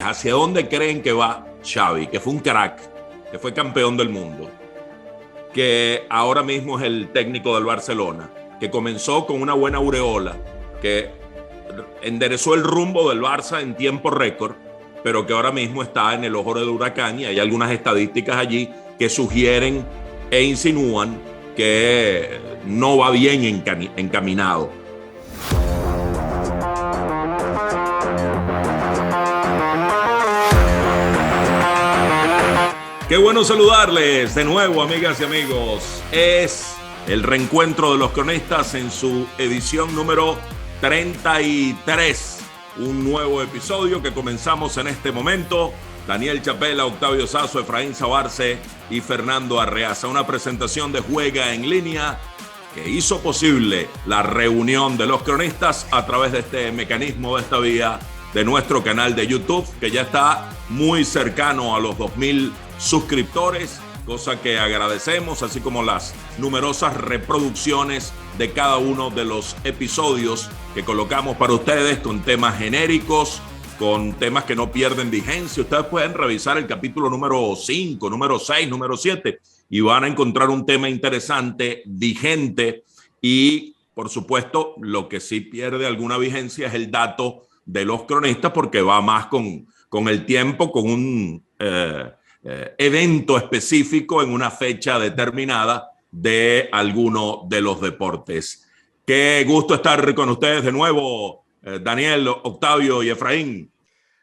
¿Hacia dónde creen que va Xavi, que fue un crack, que fue campeón del mundo, que ahora mismo es el técnico del Barcelona, que comenzó con una buena aureola, que enderezó el rumbo del Barça en tiempo récord, pero que ahora mismo está en el ojo del huracán? Y hay algunas estadísticas allí que sugieren e insinúan que no va bien encaminado. Qué bueno saludarles de nuevo, amigas y amigos. Es el reencuentro de los cronistas en su edición número 33. Un nuevo episodio que comenzamos en este momento. Daniel Chapela, Octavio Sazo, Efraín Sabarce y Fernando Arreaza. Una presentación de Juega en Línea que hizo posible la reunión de los cronistas a través de este mecanismo, de esta vía, de nuestro canal de YouTube, que ya está muy cercano a los 2,000 suscriptores, cosa que agradecemos, así como las numerosas reproducciones de cada uno de los episodios que colocamos para ustedes, con temas genéricos, con temas que no pierden vigencia. Ustedes pueden revisar el capítulo número 5, número 6, número 7 y van a encontrar un tema interesante, vigente, y por supuesto lo que sí pierde alguna vigencia es el dato de los cronistas, porque va más con el tiempo, con un evento específico en una fecha determinada de alguno de los deportes. Qué gusto estar con ustedes de nuevo, Daniel, Octavio y Efraín.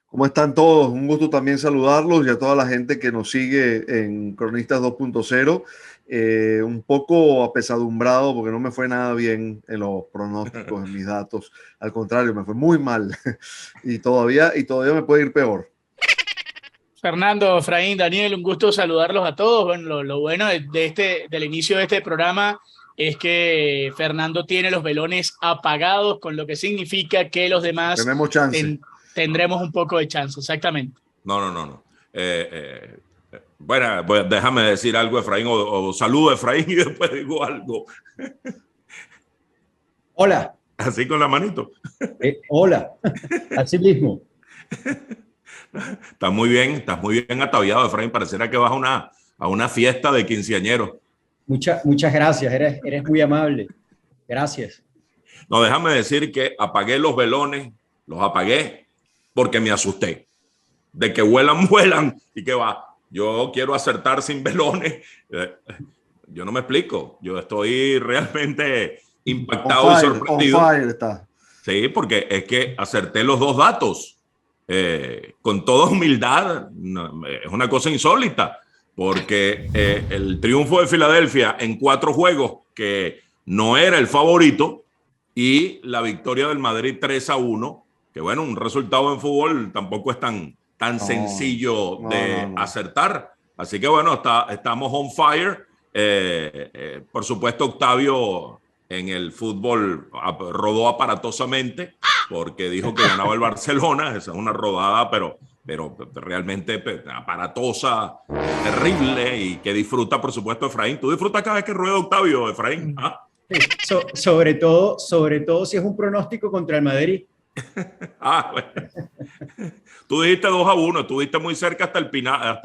¿Cómo están todos? Un gusto también saludarlos y a toda la gente que nos sigue en Cronistas 2.0. Un poco apesadumbrado porque no me fue nada bien en los pronósticos, en mis datos. Al contrario, me fue muy mal y todavía me puede ir peor. Fernando, Efraín, Daniel, un gusto saludarlos a todos. Bueno, lo bueno del inicio de este programa es que Fernando tiene los velones apagados, con lo que significa que los demás tenemos chance. Tendremos un poco de chance, exactamente. No. Bueno, déjame decir algo, Efraín, o saludo a Efraín y después digo algo. Hola. Así con la manito. Hola, así mismo. Estás muy bien ataviado, Efraín. Pareciera que vas a una fiesta de quinceañeros. Muchas gracias, eres muy amable. Gracias. No, déjame decir que apagué los velones, los apagué porque me asusté. De que vuelan y que va. Yo quiero acertar sin velones. Yo no me explico. Yo estoy realmente impactado y sorprendido. On fire está. Sí, porque es que acerté los dos datos. Con toda humildad, es una cosa insólita, porque el triunfo de Filadelfia en 4 juegos, que no era el favorito, y la victoria del Madrid 3-1, que bueno, un resultado en fútbol tampoco es tan sencillo de acertar. Así que bueno, estamos on fire. Por supuesto, Octavio en el fútbol rodó aparatosamente porque dijo que ganaba el Barcelona. Esa es una rodada, pero realmente aparatosa, terrible, y que disfruta, por supuesto, Efraín. ¿Tú disfrutas cada vez que rueda Octavio, Efraín? ¿Ah? Sobre todo si es un pronóstico contra el Madrid. Bueno. Tú dijiste 2-1, estuviste muy cerca hasta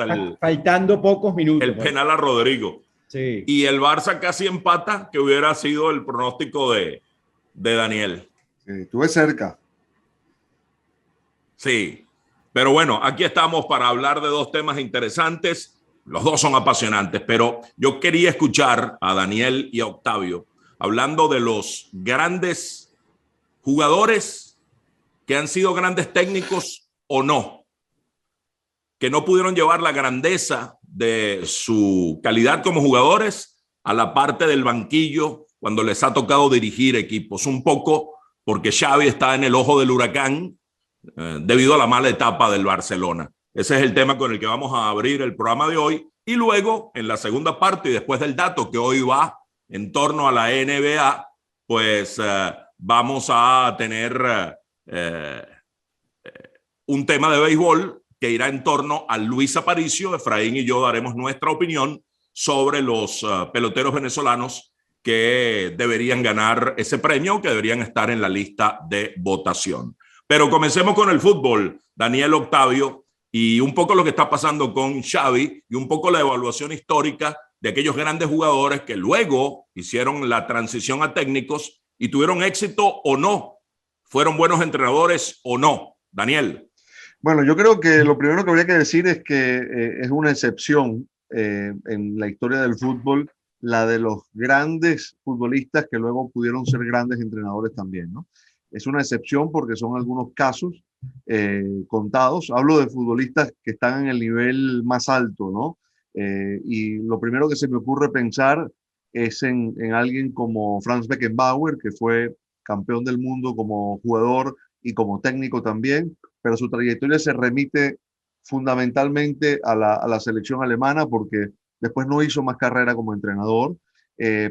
el faltando pocos minutos. El penal a Rodrigo. Sí. Y el Barça casi empata, que hubiera sido el pronóstico de Daniel. Sí, estuve cerca. Sí, pero bueno, aquí estamos para hablar de 2 temas interesantes. Los 2 son apasionantes, pero yo quería escuchar a Daniel y a Octavio hablando de los grandes jugadores que han sido grandes técnicos o no, que no pudieron llevar la grandeza de su calidad como jugadores a la parte del banquillo cuando les ha tocado dirigir equipos. Un poco porque Xavi está en el ojo del huracán debido a la mala etapa del Barcelona. Ese es el tema con el que vamos a abrir el programa de hoy. Y luego, en la segunda parte, y después del dato que hoy va en torno a la NBA, pues vamos a tener un tema de béisbol que irá en torno a Luis Aparicio. Efraín y yo daremos nuestra opinión sobre los peloteros venezolanos que deberían ganar ese premio, que deberían estar en la lista de votación. Pero comencemos con el fútbol, Daniel, Octavio, y un poco lo que está pasando con Xavi y un poco la evaluación histórica de aquellos grandes jugadores que luego hicieron la transición a técnicos y tuvieron éxito o no, fueron buenos entrenadores o no. Daniel. Bueno, yo creo que lo primero que habría que decir es que es una excepción en la historia del fútbol, la de los grandes futbolistas que luego pudieron ser grandes entrenadores también, ¿no? Es una excepción porque son algunos casos contados. Hablo de futbolistas que están en el nivel más alto, ¿no? Y lo primero que se me ocurre pensar es en alguien como Franz Beckenbauer, que fue campeón del mundo como jugador y como técnico también, pero su trayectoria se remite fundamentalmente a la selección alemana porque después no hizo más carrera como entrenador.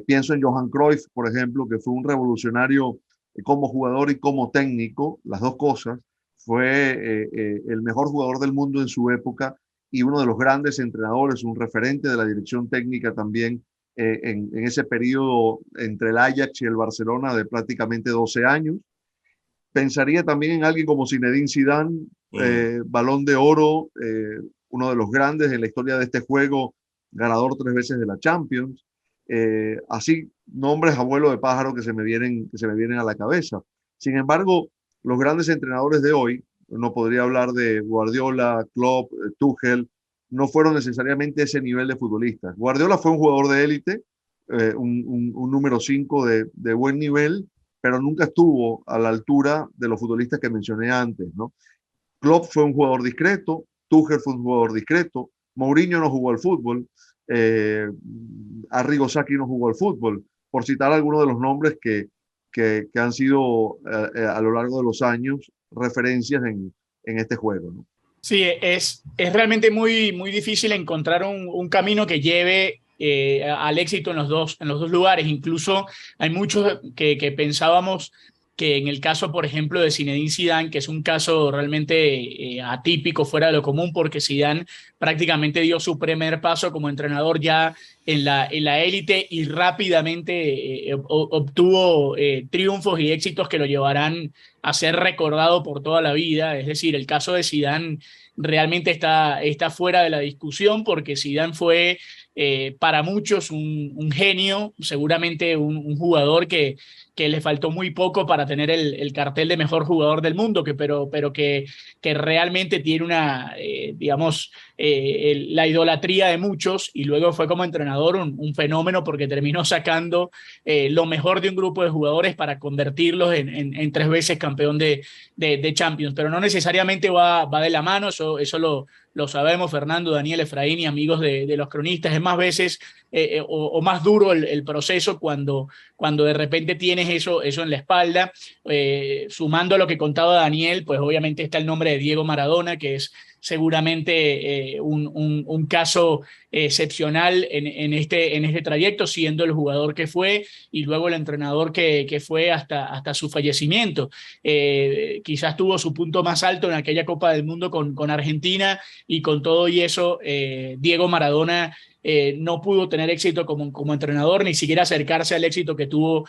Pienso en Johan Cruyff, por ejemplo, que fue un revolucionario como jugador y como técnico, las dos cosas. Fue el mejor jugador del mundo en su época y uno de los grandes entrenadores, un referente de la dirección técnica también en ese periodo entre el Ajax y el Barcelona de prácticamente 12 años. Pensaría también en alguien como Zinedine Zidane, Balón de Oro, uno de los grandes en la historia de este juego, ganador 3 veces de la Champions. Así, nombres abuelo de pájaro que se me vienen a la cabeza. Sin embargo, los grandes entrenadores de hoy, no podría hablar de Guardiola, Klopp, Tuchel, no fueron necesariamente ese nivel de futbolistas. Guardiola fue un jugador de élite, un número 5 de buen nivel, pero nunca estuvo a la altura de los futbolistas que mencioné antes, ¿no? Klopp fue un jugador discreto, Tuchel fue un jugador discreto, Mourinho no jugó al fútbol, Arrigo Sacchi no jugó al fútbol, por citar algunos de los nombres que han sido a lo largo de los años referencias en este juego, ¿no? Sí, es realmente muy, muy difícil encontrar un camino que lleve al éxito en los dos lugares. Incluso hay muchos que pensábamos que en el caso, por ejemplo, de Zinedine Zidane, que es un caso realmente atípico, fuera de lo común, porque Zidane prácticamente dio su primer paso como entrenador ya en la élite y rápidamente obtuvo triunfos y éxitos que lo llevarán a ser recordado por toda la vida. Es decir, el caso de Zidane realmente está fuera de la discusión porque Zidane fue para muchos un genio, seguramente un jugador que le faltó muy poco para tener el cartel de mejor jugador del mundo, pero que realmente tiene digamos, la idolatría de muchos, y luego fue como entrenador un fenómeno porque terminó sacando lo mejor de un grupo de jugadores para convertirlos en 3 veces campeón de Champions, pero no necesariamente va de la mano, eso lo sabemos, Fernando, Daniel, Efraín y amigos de los cronistas. Es más veces o más duro el proceso cuando de repente tienes eso en la espalda. Sumando a lo que contaba Daniel, pues obviamente está el nombre de Diego Maradona, que es seguramente un caso excepcional en este trayecto, siendo el jugador que fue y luego el entrenador que fue hasta su fallecimiento. Quizás tuvo su punto más alto en aquella Copa del Mundo con Argentina, y con todo y eso Diego Maradona no pudo tener éxito como entrenador, ni siquiera acercarse al éxito que tuvo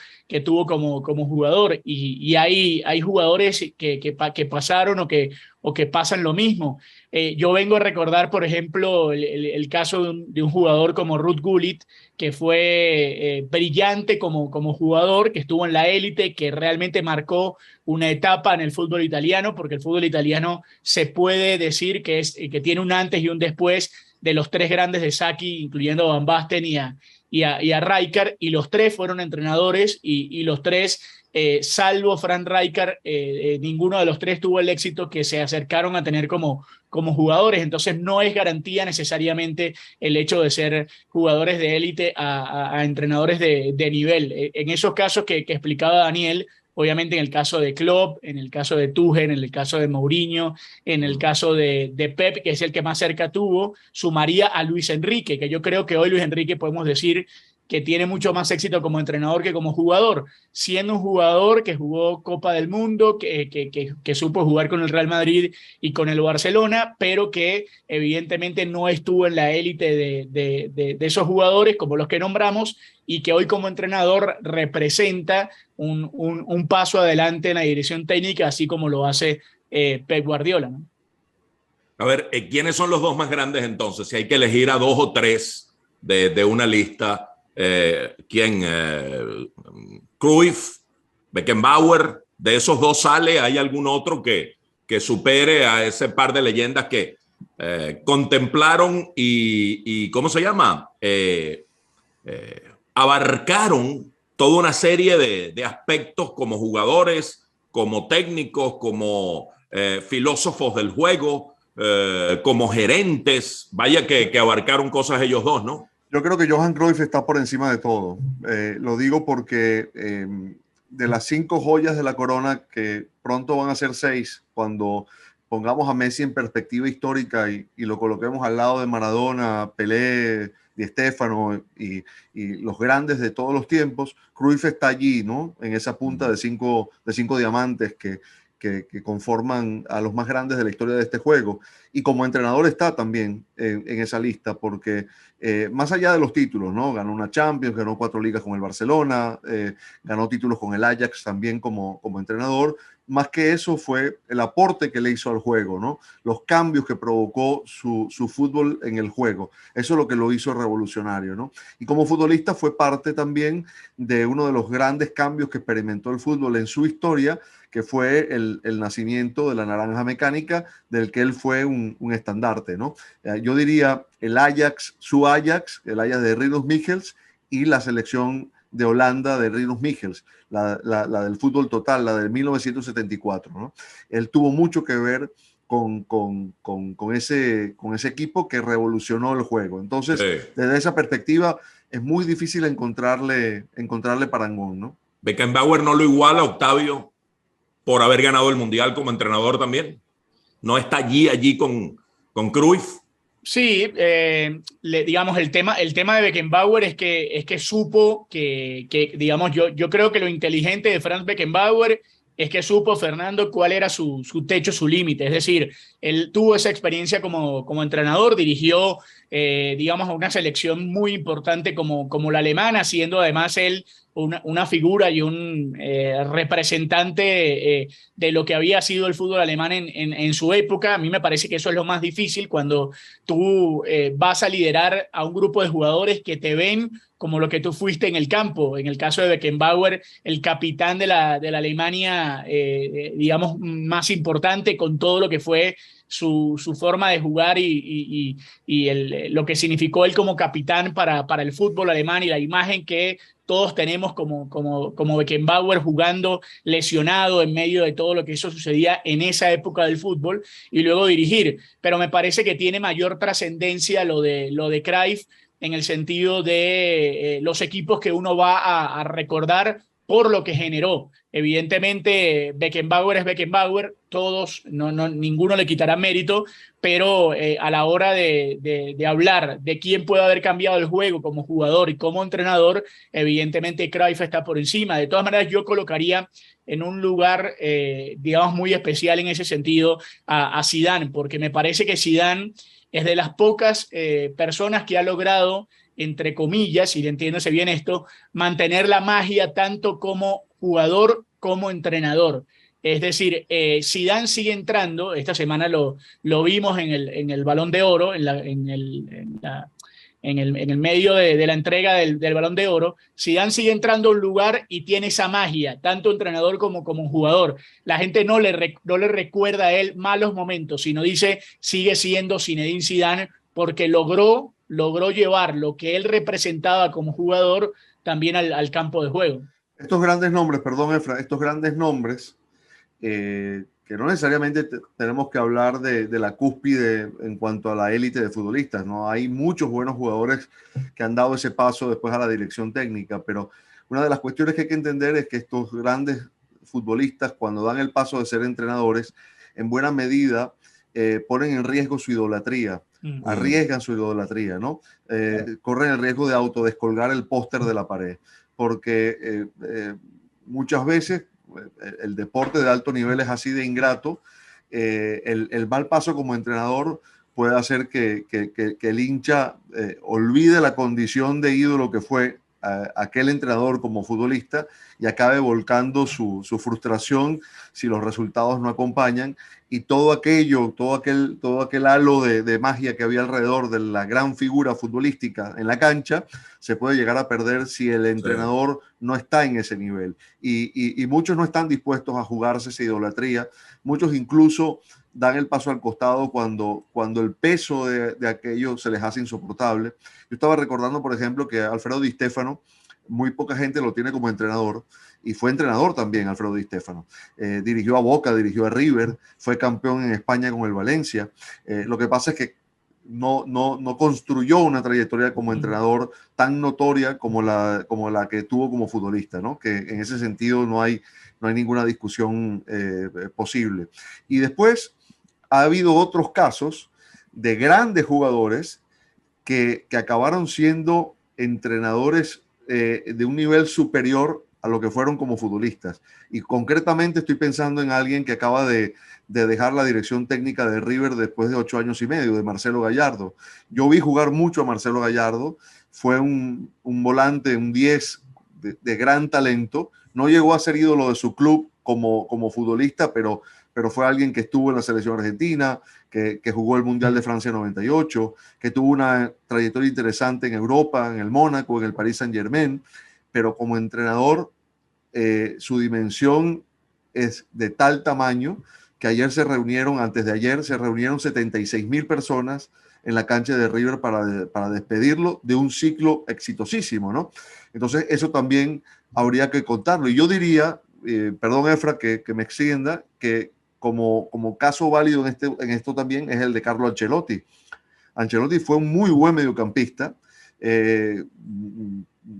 como jugador, y hay jugadores que pasaron o que pasan lo mismo. Yo vengo a recordar, por ejemplo, el caso de un jugador como Ruud Gullit, que fue brillante como jugador, que estuvo en la élite, que realmente marcó una etapa en el fútbol italiano, porque el fútbol italiano se puede decir que tiene un antes y un después de los 3 grandes de Sacchi, incluyendo a Van Basten y a Rijkaard, y los 3 fueron entrenadores, y los 3, salvo Frank Rijkaard, ninguno de los 3 tuvo el éxito que se acercaron a tener como jugadores. Entonces no es garantía necesariamente el hecho de ser jugadores de élite a entrenadores de nivel. En esos casos que explicaba Daniel, obviamente en el caso de Klopp, en el caso de Tuchel, en el caso de Mourinho, en el caso de Pep, que es el que más cerca tuvo, sumaría a Luis Enrique, que yo creo que hoy Luis Enrique podemos decir que tiene mucho más éxito como entrenador que como jugador, siendo un jugador que jugó Copa del Mundo, que supo jugar con el Real Madrid y con el Barcelona, pero que evidentemente no estuvo en la élite de esos jugadores como los que nombramos, y que hoy como entrenador representa un paso adelante en la dirección técnica, así como lo hace Pep Guardiola, ¿no? A ver, ¿quiénes son los dos más grandes entonces? Si hay que elegir a dos o tres de una lista, ¿quién? Cruyff, Beckenbauer, ¿de esos dos sale? ¿Hay algún otro que supere a ese par de leyendas que contemplaron y ¿cómo se llama? Abarcaron toda una serie de aspectos como jugadores, como técnicos, como filósofos del juego, como gerentes? Vaya que abarcaron cosas ellos dos, ¿no? Yo creo que Johan Cruyff está por encima de todo. Lo digo porque de las 5 joyas de la corona, que pronto van a ser 6, cuando pongamos a Messi en perspectiva histórica y lo coloquemos al lado de Maradona, Pelé, Di Stéfano y los grandes de todos los tiempos, Cruyff está allí, ¿no? En esa punta de cinco diamantes que conforman a los más grandes de la historia de este juego. Y como entrenador está también en esa lista, porque más allá de los títulos, ¿no? Ganó una Champions, ganó 4 ligas con el Barcelona, ganó títulos con el Ajax también como entrenador. Más que eso fue el aporte que le hizo al juego, ¿no? Los cambios que provocó su fútbol en el juego. Eso es lo que lo hizo revolucionario, ¿no? Y como futbolista fue parte también de uno de los grandes cambios que experimentó el fútbol en su historia, que fue el nacimiento de la naranja mecánica, del que él fue un estandarte, ¿no? Yo diría el Ajax, el Ajax de Rinus Michels, y la selección de Holanda de Rinus Michels, la del fútbol total, la del 1974, ¿no? Él tuvo mucho que ver con ese equipo que revolucionó el juego. Entonces, sí, desde esa perspectiva, es muy difícil encontrarle parangón, ¿no? Beckenbauer no lo iguala, Octavio, por haber ganado el Mundial como entrenador también. No está allí con Cruyff. Sí, digamos, el tema de Beckenbauer es que supo que digamos, yo creo que lo inteligente de Franz Beckenbauer es que supo, Fernando, cuál era su techo, su límite. Es decir, él tuvo esa experiencia como entrenador, dirigió, digamos, a una selección muy importante como la alemana, siendo además él una figura y un representante de lo que había sido el fútbol alemán en su época. A mí me parece que eso es lo más difícil cuando tú vas a liderar a un grupo de jugadores que te ven como lo que tú fuiste en el campo. En el caso de Beckenbauer, el capitán de la Alemania, digamos, más importante, con todo lo que fue su forma de jugar y lo que significó él como capitán para el fútbol alemán, y la imagen que todos tenemos como Beckenbauer jugando lesionado en medio de todo lo que eso sucedía en esa época del fútbol, y luego dirigir. Pero me parece que tiene mayor trascendencia lo de Cruyff, en el sentido de los equipos que uno va a recordar por lo que generó. Evidentemente, Beckenbauer es Beckenbauer, todos, ninguno le quitará mérito, pero a la hora de hablar de quién puede haber cambiado el juego como jugador y como entrenador, evidentemente Cruyff está por encima. De todas maneras, yo colocaría en un lugar, digamos, muy especial en ese sentido a Zidane, porque me parece que Zidane es de las pocas personas que ha logrado, entre comillas, y entiéndase bien esto, mantener la magia tanto como jugador como entrenador. Es decir, Zidane sigue entrando, esta semana lo vimos en el Balón de Oro, en el medio de la entrega del Balón de Oro. Zidane sigue entrando a un lugar y tiene esa magia, tanto entrenador como jugador. La gente no le recuerda a él malos momentos, sino dice, sigue siendo Zinedine Zidane, porque logró llevar lo que él representaba como jugador también al campo de juego. Estos grandes nombres, perdón, Efra, estos grandes nombres, que no necesariamente tenemos que hablar de la cúspide en cuanto a la élite de futbolistas, ¿no? Hay muchos buenos jugadores que han dado ese paso después a la dirección técnica, pero una de las cuestiones que hay que entender es que estos grandes futbolistas, cuando dan el paso de ser entrenadores, en buena medida ponen en riesgo su idolatría, arriesgan su idolatría, ¿no? Corren el riesgo de autodescolgar el póster de la pared, porque muchas veces el deporte de alto nivel es así de ingrato. El mal paso como entrenador puede hacer que el hincha olvide la condición de ídolo que fue aquel entrenador como futbolista y acabe volcando su frustración si los resultados no acompañan, y todo aquel halo de magia que había alrededor de la gran figura futbolística en la cancha se puede llegar a perder si el entrenador no está en ese nivel, y muchos no están dispuestos a jugarse esa idolatría. Muchos incluso dan el paso al costado cuando el peso de aquello se les hace insoportable. Yo estaba recordando, por ejemplo, que Alfredo Di Stéfano, muy poca gente lo tiene como entrenador, y fue entrenador también Alfredo Di Stéfano. Dirigió a Boca, dirigió a River, fue campeón en España con el Valencia. Lo que pasa es que no construyó una trayectoria como entrenador tan notoria como la que tuvo como futbolista, ¿no? Que en ese sentido no hay ninguna discusión posible. Y después ha habido otros casos de grandes jugadores que acabaron siendo entrenadores de un nivel superior a lo que fueron como futbolistas. Y concretamente estoy pensando en alguien que acaba de dejar la dirección técnica de River después de 8 años y medio, de Marcelo Gallardo. Yo vi jugar mucho a Marcelo Gallardo, fue un volante, un 10 de gran talento. No llegó a ser ídolo de su club como futbolista, pero fue alguien que estuvo en la selección argentina, que jugó el Mundial de Francia 98, que tuvo una trayectoria interesante en Europa, en el Mónaco, en el Paris Saint-Germain, pero como entrenador su dimensión es de tal tamaño que antes de ayer se reunieron 76,000 personas en la cancha de River para despedirlo de un ciclo exitosísimo, ¿no? Entonces eso también habría que contarlo. Y yo diría, perdón Efra que me extienda, que como caso válido en esto también es el de Carlo Ancelotti. Ancelotti fue un muy buen mediocampista,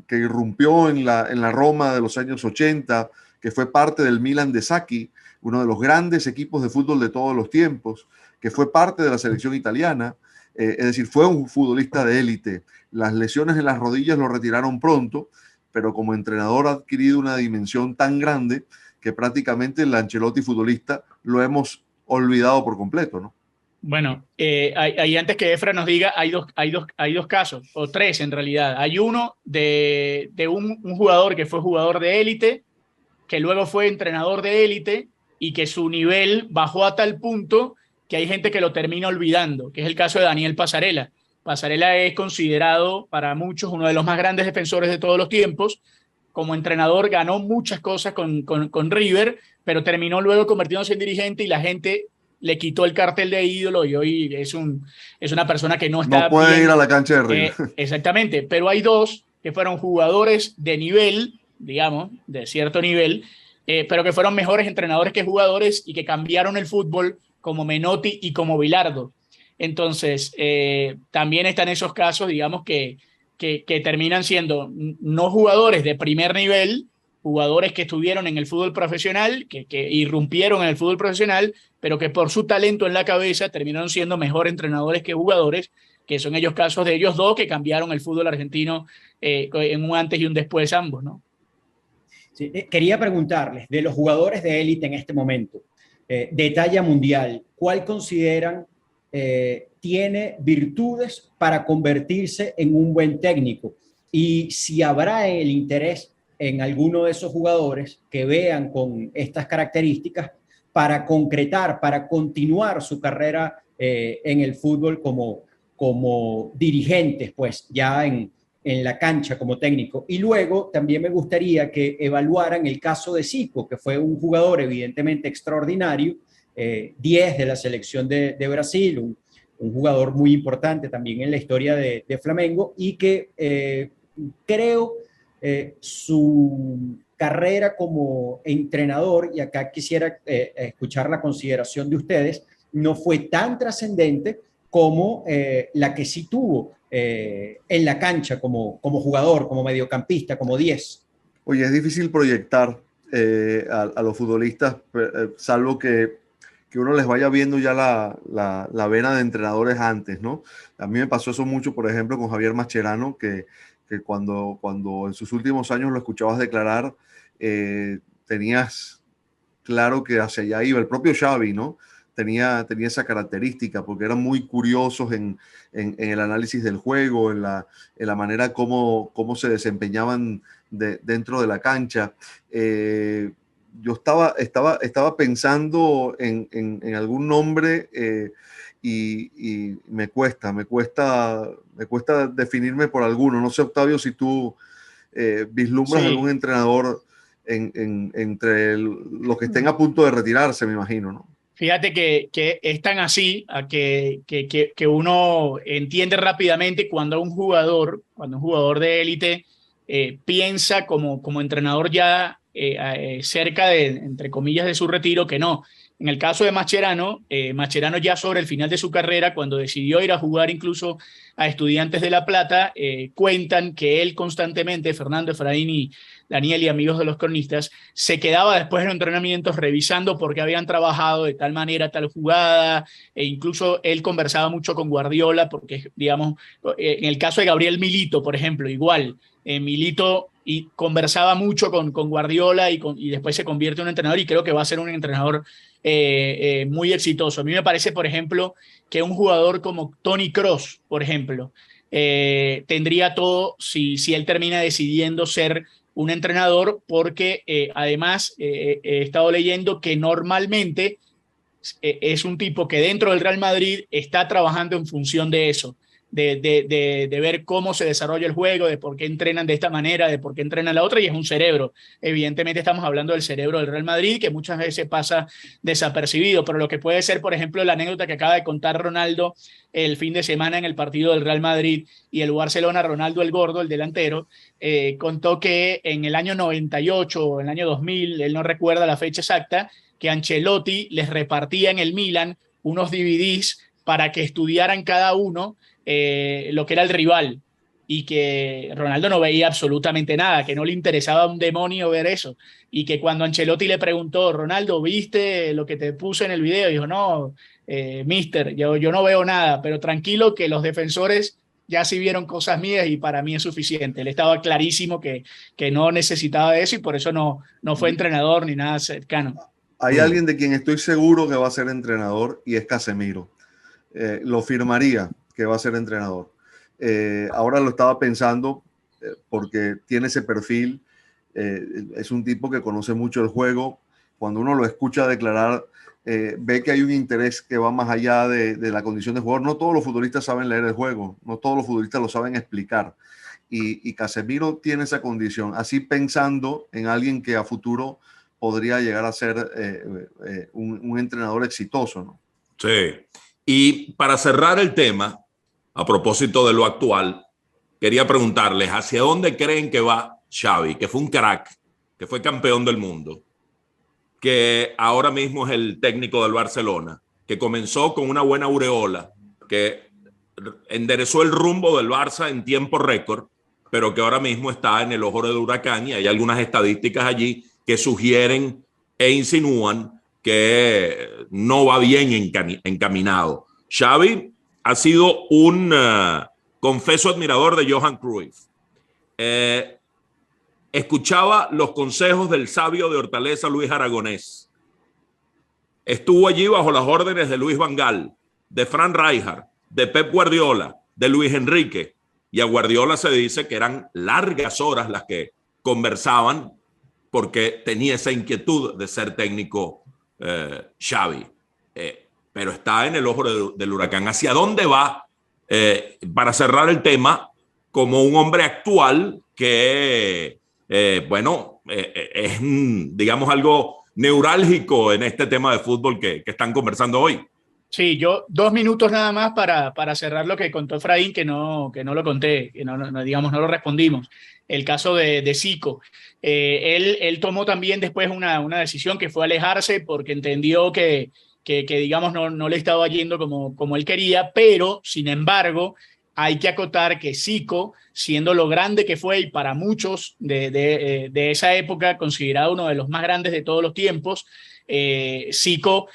que irrumpió en la Roma de los años 80, que fue parte del Milan de Sacchi, uno de los grandes equipos de fútbol de todos los tiempos, que fue parte de la selección italiana, es decir, fue un futbolista de élite. Las lesiones en las rodillas lo retiraron pronto, pero como entrenador ha adquirido una dimensión tan grande que prácticamente el Ancelotti futbolista lo hemos olvidado por completo, ¿no? Bueno, ahí antes que Efra nos diga, hay dos casos, o tres en realidad. Hay uno de un jugador que fue jugador de élite, que luego fue entrenador de élite y que su nivel bajó a tal punto que hay gente que lo termina olvidando, que es el caso de Daniel Passarella. Passarella es considerado para muchos uno de los más grandes defensores de todos los tiempos. Como entrenador ganó muchas cosas con River, pero terminó luego convirtiéndose en dirigente y la gente le quitó el cartel de ídolo y hoy es una persona que no está no puede bien. Ir a la cancha de River. Exactamente, pero hay dos que fueron jugadores de nivel, digamos, de cierto nivel, pero que fueron mejores entrenadores que jugadores y que cambiaron el fútbol, como Menotti y como Bilardo. Entonces, también están esos casos, digamos, que terminan siendo no jugadores de primer nivel, jugadores que estuvieron en el fútbol profesional, que irrumpieron en el fútbol profesional, pero que por su talento en la cabeza terminaron siendo mejor entrenadores que jugadores, que son ellos casos de ellos dos que cambiaron el fútbol argentino en un antes y un después ambos, ¿no? Sí, quería preguntarles, de los jugadores de élite en este momento, de talla mundial, ¿cuál consideran tiene virtudes para convertirse en un buen técnico? Y si habrá el interés en alguno de esos jugadores que vean con estas características para concretar, para continuar su carrera en el fútbol como dirigentes, pues ya en la cancha como técnico. Y luego también me gustaría que evaluaran el caso de Zico, que fue un jugador evidentemente extraordinario, 10 de la selección de Brasil, un jugador muy importante también en la historia de Flamengo, y que creo su carrera como entrenador, y acá quisiera escuchar la consideración de ustedes, no fue tan trascendente como la que sí tuvo en la cancha como jugador, como mediocampista, como 10. Oye, es difícil proyectar a los futbolistas, salvo que que uno les vaya viendo ya la vena de entrenadores antes, ¿no? A mí me pasó eso mucho, por ejemplo, con Javier Mascherano, que cuando en sus últimos años lo escuchabas declarar, tenías claro que hacia allá iba. El propio Xavi, ¿no? Tenía esa característica, porque eran muy curiosos en el análisis del juego, en la manera como se desempeñaban dentro de la cancha. Yo estaba pensando en algún nombre y me cuesta definirme por alguno. No sé, Octavio, si tú vislumbras algún entrenador entre los que estén a punto de retirarse, me imagino, ¿no? Fíjate que es tan así que uno entiende rápidamente cuando un jugador de élite piensa como entrenador ya cerca de, entre comillas, de su retiro, que no. En el caso de Mascherano, Mascherano ya sobre el final de su carrera, cuando decidió ir a jugar incluso a Estudiantes de La Plata, cuentan que él constantemente, Fernando, Efraín y Daniel y amigos de los cronistas, se quedaba después de los entrenamientos revisando por qué habían trabajado de tal manera tal jugada, e incluso él conversaba mucho con Guardiola, porque, digamos, en el caso de Gabriel Milito, por ejemplo, igual, Milito y conversaba mucho con Guardiola y después se convierte en un entrenador y creo que va a ser un entrenador muy exitoso. A mí me parece, por ejemplo, que un jugador como Toni Kroos, por ejemplo, tendría todo si él termina decidiendo ser un entrenador, porque además he estado leyendo que normalmente es un tipo que dentro del Real Madrid está trabajando en función de eso, de ver cómo se desarrolla el juego, de por qué entrenan de esta manera, de por qué entrenan la otra, y es un cerebro. Evidentemente estamos hablando del cerebro del Real Madrid, que muchas veces pasa desapercibido, pero lo que puede ser, por ejemplo, la anécdota que acaba de contar Ronaldo el fin de semana en el partido del Real Madrid y el Barcelona, Ronaldo el Gordo, el delantero, contó que en el año 98 o en el año 2000, él no recuerda la fecha exacta, que Ancelotti les repartía en el Milan unos DVDs para que estudiaran cada uno lo que era el rival, y que Ronaldo no veía absolutamente nada, que no le interesaba un demonio ver eso, y que cuando Ancelotti le preguntó, Ronaldo, ¿viste lo que te puse en el video? Dijo, no, mister, yo no veo nada, pero tranquilo que los defensores ya sí vieron cosas mías y para mí es suficiente. Él estaba clarísimo que no necesitaba de eso y por eso no fue entrenador ni nada cercano. Hay alguien de quien estoy seguro que va a ser entrenador y es Casemiro. Lo firmaría que va a ser entrenador. Ahora lo estaba pensando porque tiene ese perfil. Es un tipo que conoce mucho el juego. Cuando uno lo escucha declarar, ve que hay un interés que va más allá de la condición de jugador. No todos los futbolistas saben leer el juego, no todos los futbolistas lo saben explicar. Y Casemiro tiene esa condición. Así pensando en alguien que a futuro podría llegar a ser un entrenador exitoso, ¿no? Sí. Y para cerrar el tema, a propósito de lo actual, quería preguntarles, ¿hacia dónde creen que va Xavi, que fue un crack, que fue campeón del mundo, que ahora mismo es el técnico del Barcelona, que comenzó con una buena aureola, que enderezó el rumbo del Barça en tiempo récord, pero que ahora mismo está en el ojo del huracán y hay algunas estadísticas allí que sugieren e insinúan que no va bien encaminado? Xavi ha sido un confeso admirador de Johan Cruyff. Escuchaba los consejos del sabio de Hortaleza, Luis Aragonés. Estuvo allí bajo las órdenes de Luis Van Gaal, de Frank Rijkaard, de Pep Guardiola, de Luis Enrique. Y a Guardiola se dice que eran largas horas las que conversaban porque tenía esa inquietud de ser técnico Xavi. Pero está en el ojo del huracán. ¿Hacia dónde va? Para cerrar el tema, como un hombre actual que, es, digamos, algo neurálgico en este tema de fútbol que están conversando hoy. Sí, yo 2 minutos nada más para cerrar lo que contó Efraín, que no lo conté, que digamos, no lo respondimos. El caso de Zico. Él tomó también después una decisión que fue alejarse porque entendió que digamos, no le estaba yendo como él quería, pero, sin embargo, hay que acotar que Zico, siendo lo grande que fue y para muchos de esa época considerado uno de los más grandes de todos los tiempos, Zico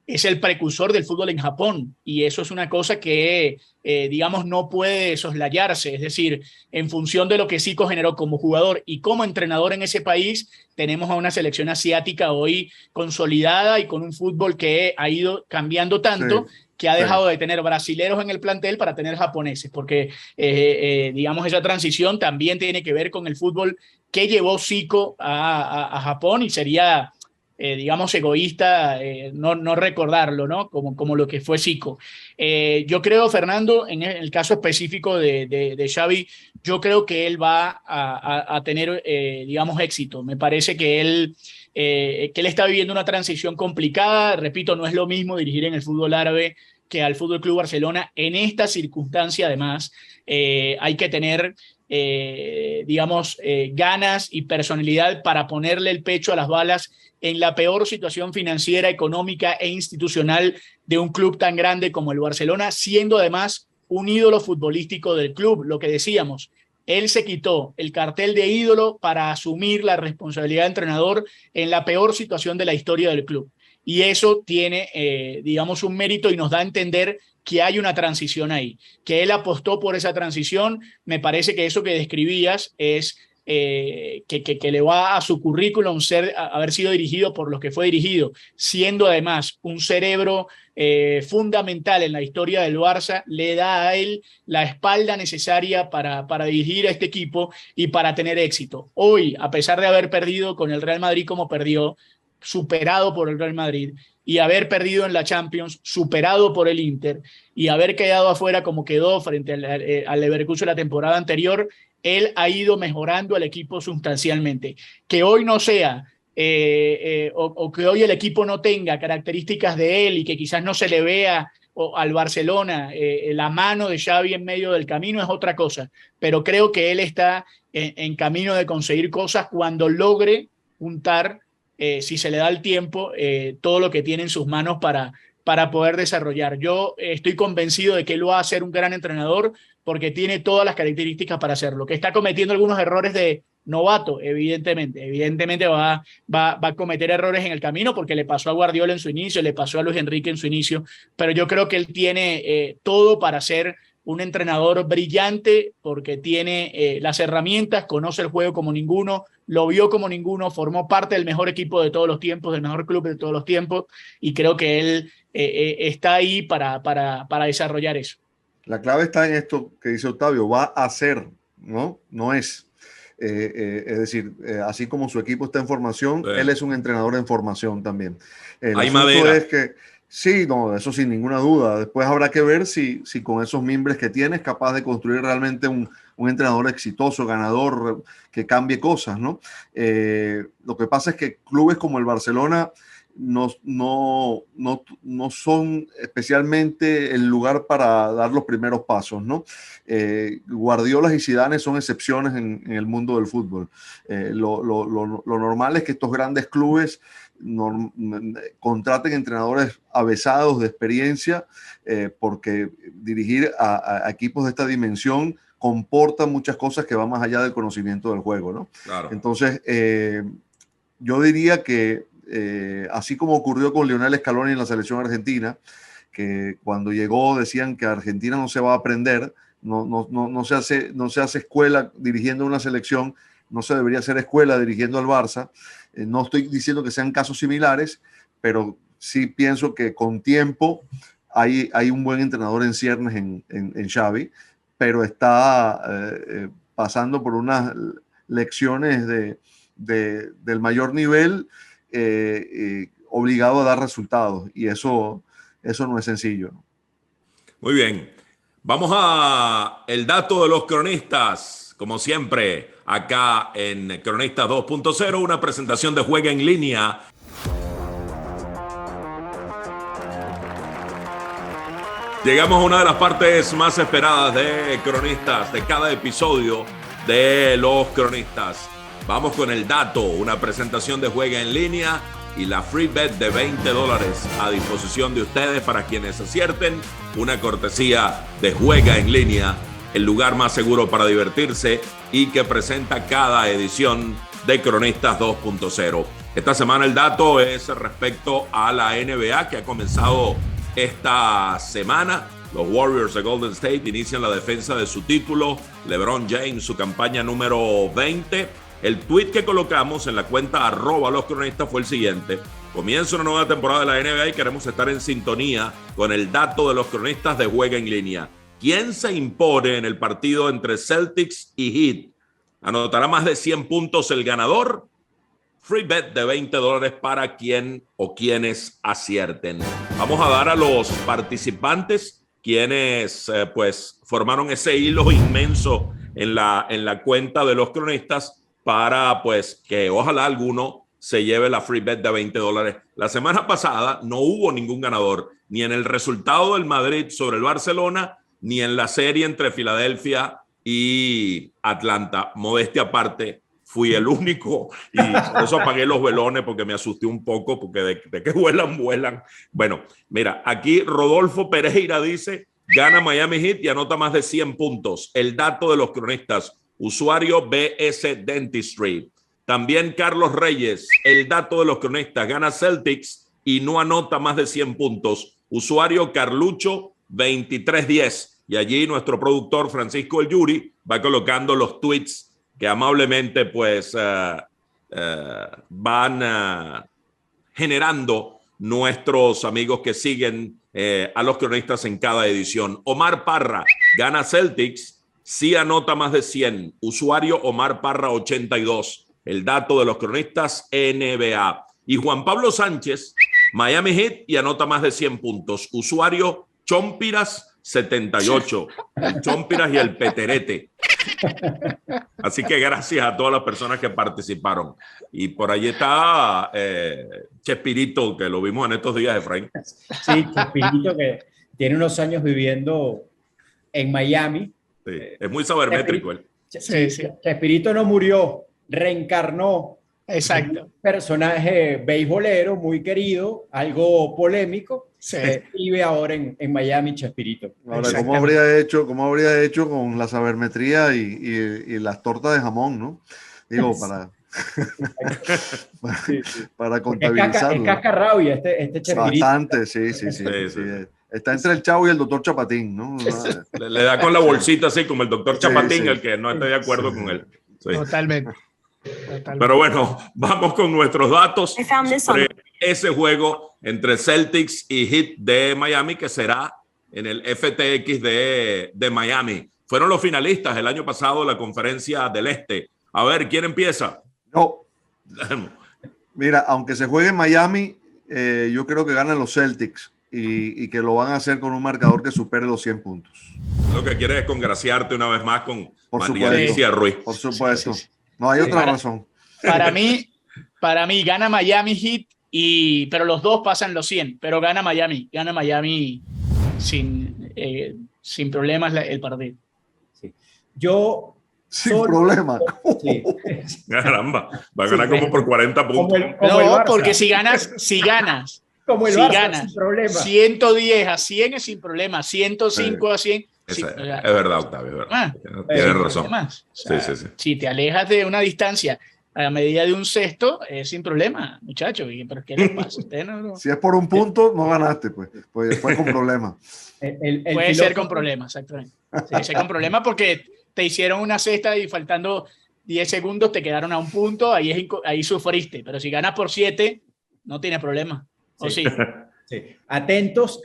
es el precursor del fútbol en Japón, y eso es una cosa que, digamos, no puede soslayarse. Es decir, en función de lo que Zico generó como jugador y como entrenador en ese país, tenemos a una selección asiática hoy consolidada y con un fútbol que ha ido cambiando tanto, que ha dejado de tener brasileros en el plantel para tener japoneses, porque, digamos, esa transición también tiene que ver con el fútbol que llevó Zico a Japón, y sería, digamos, egoísta no recordarlo, ¿no? Como lo que fue Zico. Yo creo, Fernando, en el caso específico de Xavi, yo creo que él va a tener, digamos, éxito. Me parece que él está viviendo una transición complicada. Repito, no es lo mismo dirigir en el fútbol árabe que al Fútbol Club Barcelona. En esta circunstancia, además, hay que tener, digamos, ganas y personalidad para ponerle el pecho a las balas en la peor situación financiera, económica e institucional de un club tan grande como el Barcelona, siendo además un ídolo futbolístico del club. Lo que decíamos, él se quitó el cartel de ídolo para asumir la responsabilidad de entrenador en la peor situación de la historia del club. Y eso tiene, digamos, un mérito, y nos da a entender que hay una transición ahí, que él apostó por esa transición. Me parece que eso que describías es que le va a su currículum haber sido dirigido por los que fue dirigido, siendo además un cerebro fundamental en la historia del Barça. Le da a él la espalda necesaria para dirigir a este equipo y para tener éxito. Hoy, a pesar de haber perdido con el Real Madrid como perdió, superado por el Real Madrid, y haber perdido en la Champions, superado por el Inter, y haber quedado afuera como quedó frente al Leverkusen la temporada anterior, él ha ido mejorando al equipo sustancialmente. Que hoy no sea, o que hoy el equipo no tenga características de él y que quizás no se le vea al Barcelona la mano de Xavi en medio del camino, es otra cosa. Pero creo que él está en camino de conseguir cosas cuando logre juntar, si se le da el tiempo, todo lo que tiene en sus manos para poder desarrollar. Yo estoy convencido de que él va a ser un gran entrenador porque tiene todas las características para hacerlo. Que está cometiendo algunos errores de novato, evidentemente va a cometer errores en el camino, porque le pasó a Guardiola en su inicio, le pasó a Luis Enrique en su inicio, pero yo creo que él tiene todo para ser un entrenador brillante, porque tiene las herramientas, conoce el juego como ninguno, lo vio como ninguno, formó parte del mejor equipo de todos los tiempos, del mejor club de todos los tiempos, y creo que él está ahí para desarrollar eso. La clave está en esto que dice Octavio, va a ser, ¿no? No es. Es decir, así como su equipo está en formación, él es un entrenador en formación también. Hay madera. Es que, sí, no, eso sin ninguna duda. Después habrá que ver si con esos mimbres que tiene es capaz de construir realmente un entrenador exitoso, ganador, que cambie cosas, ¿no? Lo que pasa es que clubes como el Barcelona no son especialmente el lugar para dar los primeros pasos, ¿no? Guardiola y Zidane son excepciones en el mundo del fútbol. Lo normal es que estos grandes clubes contraten entrenadores avesados de experiencia, porque dirigir a equipos de esta dimensión comporta muchas cosas que van más allá del conocimiento del juego, ¿no? Claro. Entonces, yo diría que así como ocurrió con Lionel Scaloni en la selección argentina, que cuando llegó decían que Argentina no se va a aprender, no se hace escuela dirigiendo una selección, no se debería hacer escuela dirigiendo al Barça. No estoy diciendo que sean casos similares, pero sí pienso que con tiempo hay un buen entrenador en ciernes en Xavi, pero está pasando por unas lecciones del mayor nivel, obligado a dar resultados, y eso no es sencillo. Muy bien, vamos a el dato de los cronistas, como siempre acá en Cronistas 2.0, una presentación de Juega en Línea. Llegamos a una de las partes más esperadas de Cronistas, de cada episodio de los Cronistas. Vamos con el dato, una presentación de Juega en Línea y la free bet de $20 a disposición de ustedes para quienes acierten. Una cortesía de Juega en Línea, el lugar más seguro para divertirse y que presenta cada edición de Cronistas 2.0. Esta semana el dato es respecto a la NBA que ha comenzado esta semana. Los Warriors de Golden State inician la defensa de su título. LeBron James, su campaña número 20. El tweet que colocamos en la cuenta @loscronistas fue el siguiente: comienza una nueva temporada de la NBA y queremos estar en sintonía con el dato de los cronistas de Juega en Línea. ¿Quién se impone en el partido entre Celtics y Heat? ¿Anotará más de 100 puntos el ganador? Free bet de $20 para quien o quienes acierten. Vamos a dar a los participantes quienes pues formaron ese hilo inmenso en la cuenta de los cronistas para pues que ojalá alguno se lleve la free bet de $20. La semana pasada no hubo ningún ganador, ni en el resultado del Madrid sobre el Barcelona, ni en la serie entre Filadelfia y Atlanta. Modestia aparte, fui el único y por eso apagué los velones porque me asusté un poco porque de que vuelan. Bueno, mira, aquí Rodolfo Pereira dice, gana Miami Heat y anota más de 100 puntos. El dato de los cronistas, usuario BS Dentistry. También Carlos Reyes, el dato de los cronistas, gana Celtics y no anota más de 100 puntos. Usuario Carlucho 2310. Y allí nuestro productor Francisco El Yuri va colocando los tweets que amablemente pues van generando nuestros amigos que siguen a los cronistas en cada edición. Omar Parra gana Celtics, sí anota más de 100. Usuario Omar Parra 82. El dato de los cronistas NBA. Y Juan Pablo Sánchez, Miami Heat y anota más de 100 puntos. Usuario Chompiras 78. El Chompiras y el Peterete. Así que gracias a todas las personas que participaron. Y por allí está Chespirito, que lo vimos en estos días, Efraín. Sí, Chespirito, que tiene unos años viviendo en Miami. Sí, es muy sabermétrico él. Sí. Chespirito no murió, reencarnó. Exacto. Un personaje beisbolero muy querido, algo polémico. Sí. Vive ahora en Miami, Chespirito. Ahora, ¿cómo habría hecho con la sabermetría y las tortas de jamón, no? Digo, para contabilizarlo. Es cascarrabia este Chespirito. Bastante, sí. Está entre el Chavo y el doctor Chapatín, ¿no? Le da con la bolsita así como el doctor Chapatín, el que no esté de acuerdo con él. Sí. Totalmente. Pero bueno, vamos con nuestros datos sobre ese juego entre Celtics y Heat de Miami que será en el FTX de Miami. Fueron los finalistas el año pasado de la Conferencia del Este. A ver, ¿quién empieza? No. Mira, aunque se juegue en Miami, yo creo que ganan los Celtics y que lo van a hacer con un marcador que supere los 100 puntos. Lo que quieres es congraciarte una vez más con Por María Alicia Ruiz. Por supuesto. No hay otra razón. Para mí gana Miami Heat, pero los dos pasan los 100, pero gana Miami sin problemas el partido. Sí. Yo sin problema. Sí. Caramba, va a ganar como por 40 puntos. No, porque si ganas como el si Barça, ganas sin problema. 110 a 100 es sin problema, 105 a 100. Es verdad, Octavio, es verdad. Tienes razón. Si te alejas de una distancia a medida de un cesto, es sin problema, muchachos. ¿Pero qué les pasa? Si es por un punto, no ganaste, pues fue con problema. Puede ser con problema, exactamente. Puede ser con problema porque te hicieron una cesta y faltando 10 segundos te quedaron a un punto, ahí sufriste. Pero si ganas por 7, no tienes problema. ¿O sí? Sí. Atentos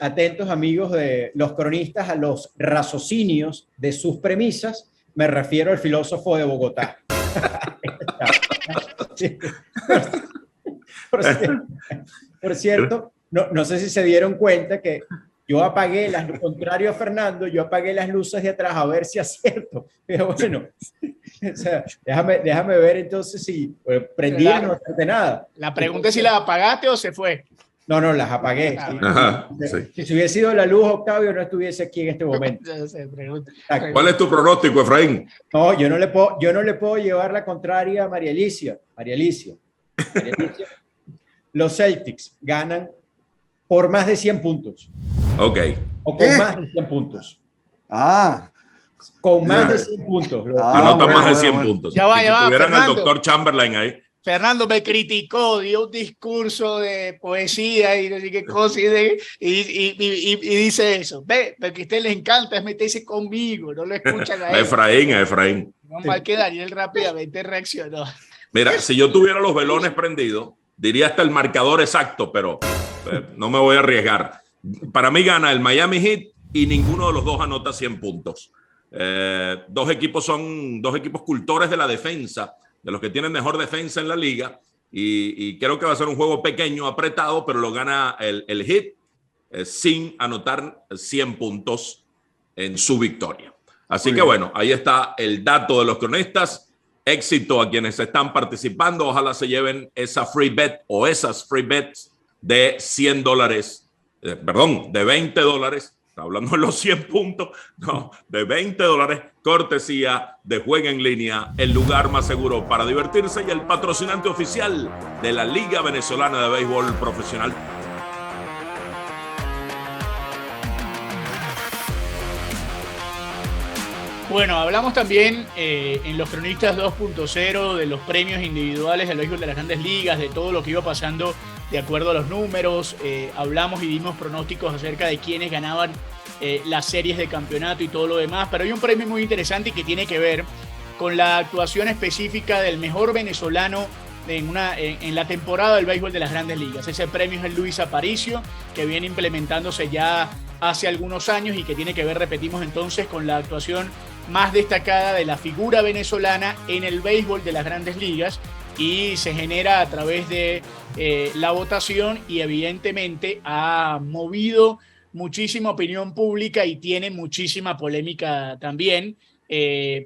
amigos de los cronistas a los raciocinios de sus premisas. Me refiero al filósofo de Bogotá. Sí. Por cierto, no sé si se dieron cuenta que yo apagué contrario a Fernando, yo apagué las luces de atrás a ver si acierto. Pero bueno, o sea, déjame ver entonces si prendí y no acerté nada. La pregunta es si las apagaste o se fue. No, las apagué. Si hubiese sido la luz, Octavio no estuviese aquí en este momento. ¿Cuál es tu pronóstico, Efraín? No, yo no le puedo llevar la contraria a María Alicia. Los Celtics ganan por más de 100 puntos. Ok. O con más de 100 puntos. Con más de 100 puntos. Anota más de 100 puntos. Ya va, si tuvieran Fernando. al doctor Chamberlain ahí. Fernando me criticó, dio un discurso de poesía y no sé qué cosa, y dice eso. Ve, porque a usted le encanta es meterse conmigo, no lo escuchan a él. Efraín. No mal que Daniel rápidamente reaccionó. Mira, si yo tuviera los velones prendidos, diría hasta el marcador exacto, pero no me voy a arriesgar. Para mí gana el Miami Heat y ninguno de los dos anota 100 puntos. Dos equipos son dos equipos cultores de la defensa, de los que tienen mejor defensa en la liga, y creo que va a ser un juego pequeño, apretado, pero lo gana el Heat sin anotar 100 puntos en su victoria. Así que bueno, ahí está el dato de los cronistas. Éxito a quienes están participando. Ojalá se lleven esa free bet o esas free bets de $100, de $20. Está hablando de los 100 puntos, no, de $20, cortesía de Juega en Línea, el lugar más seguro para divertirse y el patrocinante oficial de la Liga Venezolana de Béisbol Profesional. Bueno, hablamos también en los cronistas 2.0 de los premios individuales del béisbol de las grandes ligas, de todo lo que iba pasando de acuerdo a los números. Hablamos y dimos pronósticos acerca de quiénes ganaban las series de campeonato y todo lo demás, pero hay un premio muy interesante que tiene que ver con la actuación específica del mejor venezolano en la temporada del béisbol de las grandes ligas. Ese premio es el Luis Aparicio, que viene implementándose ya hace algunos años y que tiene que ver, repetimos entonces, con la actuación más destacada de la figura venezolana en el béisbol de las grandes ligas, y se genera a través de la votación, y evidentemente ha movido muchísima opinión pública y tiene muchísima polémica también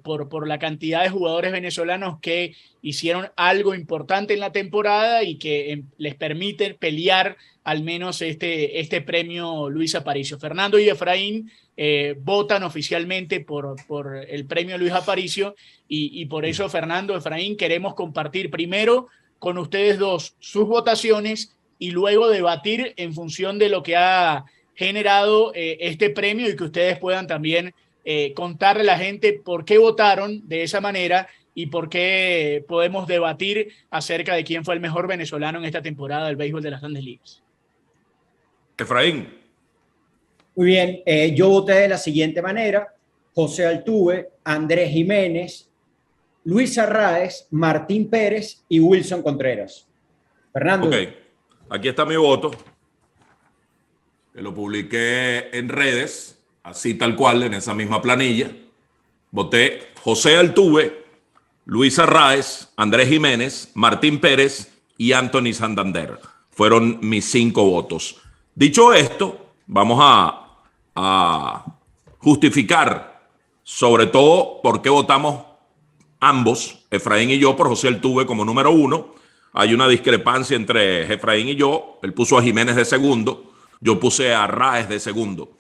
por la cantidad de jugadores venezolanos que hicieron algo importante en la temporada y que les permiten pelear al menos este premio Luis Aparicio. Fernando y Efraín votan oficialmente por el premio Luis Aparicio, y por eso, Fernando, Efraín, queremos compartir primero con ustedes dos sus votaciones y luego debatir en función de lo que ha generado este premio, y que ustedes puedan también contarle a la gente por qué votaron de esa manera y por qué podemos debatir acerca de quién fue el mejor venezolano en esta temporada del béisbol de las grandes ligas. Efraín. Muy bien, yo voté de la siguiente manera: José Altuve, Andrés Jiménez, Luis Arraez, Martín Pérez y Wilson Contreras. Fernando. Ok, aquí está mi voto, que lo publiqué en redes, así tal cual, en esa misma planilla. Voté José Altuve, Luis Arraez, Andrés Jiménez, Martín Pérez y Anthony Santander. Fueron mis 5 votos. Dicho esto, vamos a justificar sobre todo por qué votamos ambos, Efraín y yo, por José Altuve como número 1. Hay una discrepancia entre Efraín y yo. Él puso a Jiménez de segundo, yo puse a Arraez de segundo.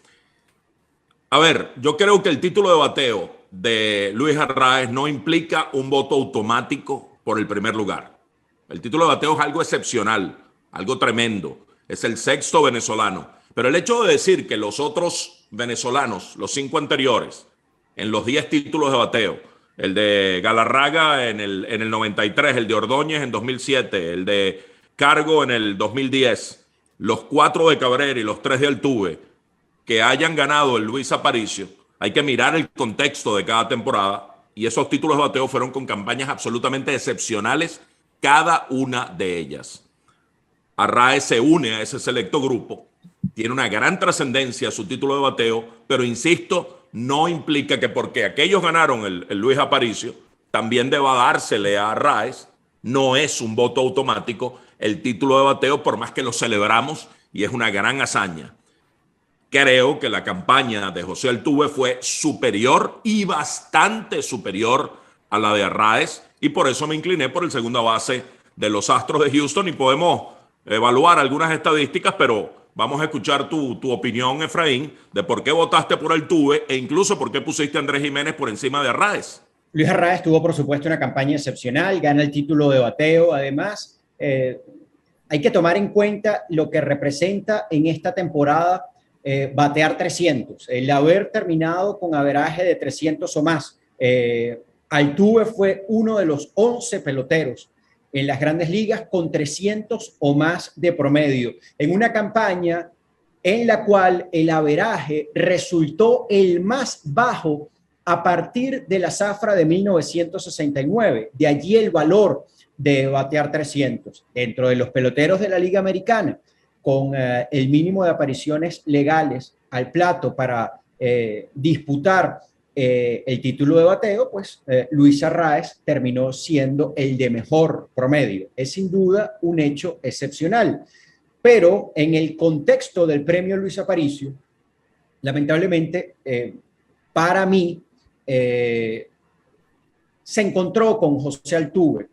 A ver, yo creo que el título de bateo de Luis Arraez no implica un voto automático por el primer lugar. El título de bateo es algo excepcional, algo tremendo. Es el 6º venezolano. Pero el hecho de decir que los otros venezolanos, los 5 anteriores, en los 10 títulos de bateo, el de Galarraga en el 93, el de Ordóñez en 2007, el de Cargo en el 2010, los 4 de Cabrera y los 3 de Altuve, que hayan ganado el Luis Aparicio, hay que mirar el contexto de cada temporada, y esos títulos de bateo fueron con campañas absolutamente excepcionales, cada una de ellas. Arraez se une a ese selecto grupo, tiene una gran trascendencia su título de bateo, pero insisto, no implica que porque aquellos ganaron el Luis Aparicio, también deba dársele a Arraez. No es un voto automático el título de bateo, por más que lo celebramos y es una gran hazaña. Creo que la campaña de José Altuve fue superior y bastante superior a la de Arraez, y por eso me incliné por el segunda base de los Astros de Houston, y podemos evaluar algunas estadísticas, pero vamos a escuchar tu opinión, Efraín, de por qué votaste por Altuve e incluso por qué pusiste a Andrés Jiménez por encima de Arraez. Luis Arraez tuvo, por supuesto, una campaña excepcional, gana el título de bateo. Además, hay que tomar en cuenta lo que representa en esta temporada batear 300, el haber terminado con averaje de 300 o más. Altuve fue uno de los 11 peloteros en las grandes ligas con 300 o más de promedio, en una campaña en la cual el averaje resultó el más bajo a partir de la zafra de 1969. De allí el valor de batear 300. Dentro de los peloteros de la Liga Americana, con el mínimo de apariciones legales al plato para disputar el título de bateo, pues Luis Arraez terminó siendo el de mejor promedio. Es sin duda un hecho excepcional. Pero en el contexto del premio Luis Aparicio, lamentablemente, para mí, se encontró con José Altuve.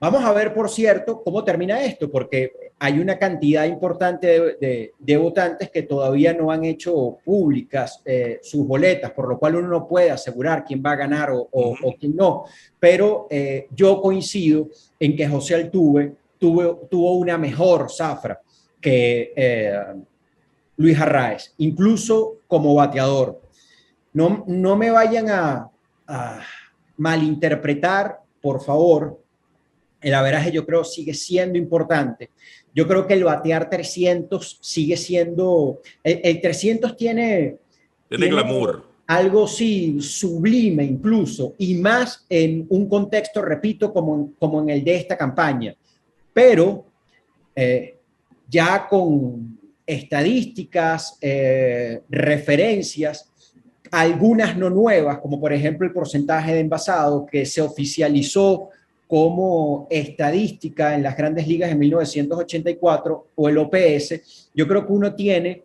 Vamos a ver, por cierto, cómo termina esto, porque hay una cantidad importante de votantes que todavía no han hecho públicas sus boletas, por lo cual uno no puede asegurar quién va a ganar o quién no. Pero yo coincido en que José Altuve tuvo una mejor zafra que Luis Arraez, incluso como bateador. No me vayan a malinterpretar, por favor. El averaje yo creo sigue siendo importante. Yo creo que el batear 300 sigue siendo... El 300 tiene glamour. Algo sí, sublime incluso, y más en un contexto, repito, como en el de esta campaña. Pero ya con estadísticas, referencias, algunas no nuevas, como por ejemplo el porcentaje de envasado que se oficializó como estadística en las grandes ligas en 1984, o el OPS, yo creo que uno tiene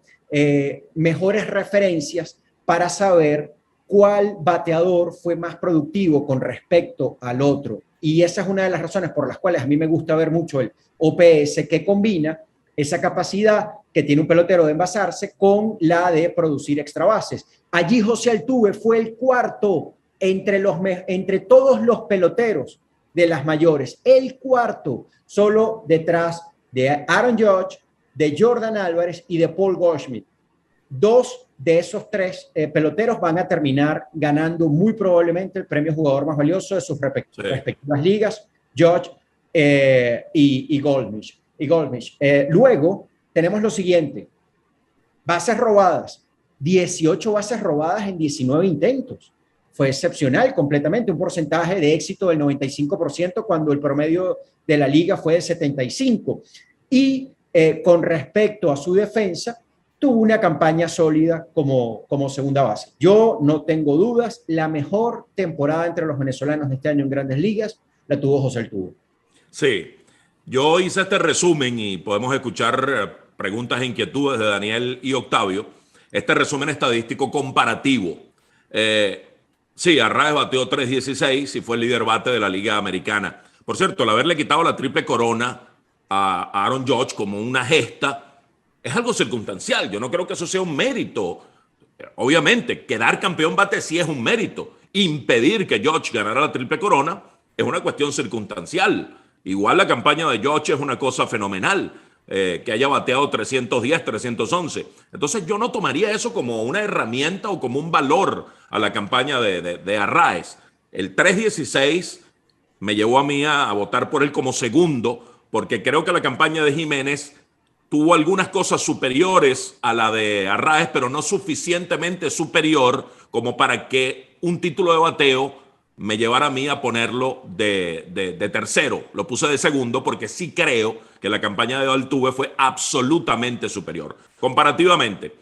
mejores referencias para saber cuál bateador fue más productivo con respecto al otro. Y esa es una de las razones por las cuales a mí me gusta ver mucho el OPS, que combina esa capacidad que tiene un pelotero de envasarse con la de producir extra bases. Allí José Altuve fue el cuarto entre todos los peloteros de las mayores, el cuarto, solo detrás de Aaron Judge, de Jordan Álvarez y de Paul Goldschmidt. Dos de esos tres peloteros van a terminar ganando muy probablemente el premio jugador más valioso de sus respectivas ligas, Judge y Goldschmidt. Luego tenemos lo siguiente: bases robadas, 18 bases robadas en 19 intentos. Fue excepcional completamente, un porcentaje de éxito del 95% cuando el promedio de la liga fue de 75%. Y con respecto a su defensa, tuvo una campaña sólida como segunda base. Yo no tengo dudas, la mejor temporada entre los venezolanos de este año en Grandes Ligas la tuvo José Altuve. Sí, yo hice este resumen y podemos escuchar preguntas e inquietudes de Daniel y Octavio. Este resumen estadístico comparativo. Sí, Arraez bateó 3.16 y fue el líder bate de la Liga Americana. Por cierto, el haberle quitado la triple corona a Aaron Judge como una gesta es algo circunstancial. Yo no creo que eso sea un mérito. Obviamente, quedar campeón bate sí es un mérito. Impedir que Judge ganara la triple corona es una cuestión circunstancial. Igual la campaña de Judge es una cosa fenomenal. Que haya bateado 310, 311. Entonces yo no tomaría eso como una herramienta o como un valor a la campaña de Arraez. El 3.16 me llevó a mí a votar por él como segundo, porque creo que la campaña de Jiménez tuvo algunas cosas superiores a la de Arraez, pero no suficientemente superior como para que un título de bateo me llevara a mí a ponerlo de tercero. Lo puse de segundo porque sí creo que la campaña de Altuve fue absolutamente superior. Comparativamente,